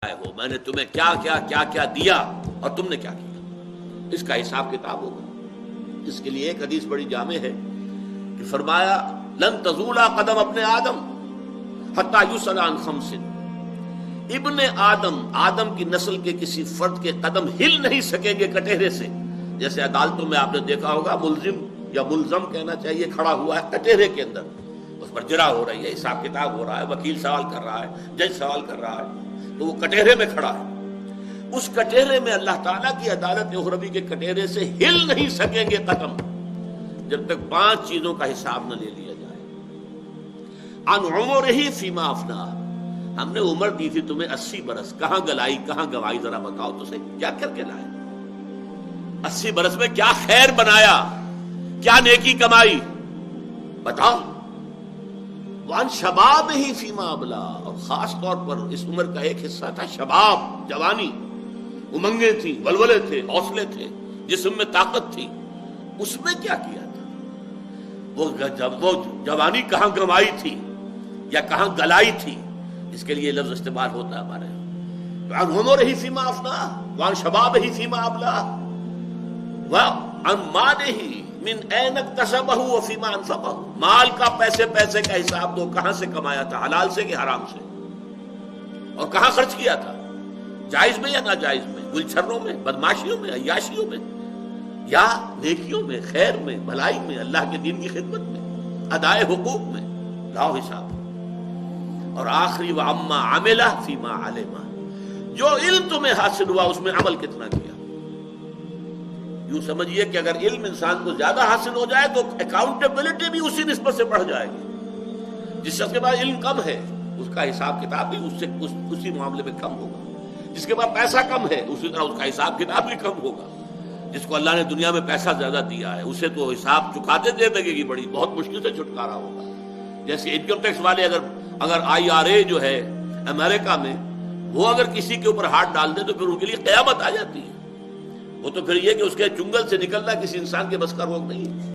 ہو، میں نے تمہیں کیا کیا دیا اور تم نے کیا کیا، اس کا حساب کتاب ہوگا۔ اس کے لیے ایک حدیث بڑی جامع ہے کہ فرمایا لن تزولا قدم ابن آدم حتی یسأل عن خمس، ابن آدم کی نسل کے کسی فرد کے قدم ہل نہیں سکیں گے کٹہرے سے۔ جیسے عدالتوں میں آپ نے دیکھا ہوگا ملزم یا ملزم کہنا چاہیے کھڑا ہوا ہے کٹہرے کے اندر، اس پر جرا ہو رہی ہے، حساب کتاب ہو رہا ہے، وکیل سوال کر رہا ہے، جج سوال کر رہا ہے، تو وہ کٹہرے میں کھڑا ہے۔ اس کٹہرے میں اللہ تعالیٰ کی عدالت اخروی کے کٹہرے سے ہل نہیں سکیں گے قدم جب تک 5 چیزوں کا حساب نہ لے لیا جائے۔ عن عمرہ فیما افنا، ہم نے عمر دی تھی تمہیں 80 برس، کہاں گلائی کہاں گوائی، ذرا بتاؤ تو صحیح، کیا کر کے لائے؟ 80 برس میں کیا خیر بنایا، کیا نیکی کمائی، بتاؤ۔ وان شباب ہی فیما ابلا، اور خاص طور پر اس عمر کا ایک حصہ تھا شباب، جوانی، امنگیں تھیں، ولولے تھے، حوصلے تھے، جسم میں طاقت تھی، اس میں کیا کیا تھا؟ وہ جوانی کہاں گنوائی تھی یا کہاں گلائی تھی، اس کے لیے لفظ استعمال ہوتا ہے ہمارے یہاں۔ وان عمرہ فیما افنا وان شباب ہی فیما ابلا وان مالہ من این اکتسبہ وفیما انفقہ، مال کا پیسے کا حساب دو، کہاں سے کمایا تھا، حلال سے کہ حرام سے، اور کہاں خرچ کیا تھا، جائز میں یا ناجائز میں، گلچھروں میں، بدماشیوں میں، عیاشیوں میں، یا نیکیوں میں، خیر میں، بھلائی میں، اللہ کے دین کی خدمت میں، ادائے حقوق میں، لاؤ حساب۔ اور آخری وَعَمَّا عَمِلَ فِيمَا عَلِمَ، جو علم تمہیں حاصل ہوا اس میں عمل کتنا کیا۔ یوں سمجھیے کہ اگر علم انسان کو زیادہ حاصل ہو جائے تو اکاؤنٹیبلٹی بھی اسی نسبت سے بڑھ جائے گی۔ جس شخص کے پاس علم کم ہے اس کا حساب کتاب بھی اسی معاملے میں کم ہوگا، جس کے پاس پیسہ کم ہے اسی طرح اس کا حساب کتاب بھی کم ہوگا۔ جس کو اللہ نے دنیا میں پیسہ زیادہ دیا ہے اسے تو حساب چکاتے دے لگے گی، بڑی بہت مشکل سے چھٹکارا ہوگا۔ جیسے انکم ٹیکس والے اگر IRA جو ہے امریکہ میں، وہ اگر کسی کے اوپر ہاتھ ڈال دے تو پھر ان کے لیے قیامت آ جاتی ہے۔ وہ تو پھر یہ کہ اس کے چنگل سے نکلنا کسی انسان کے بس کا روک نہیں ہے۔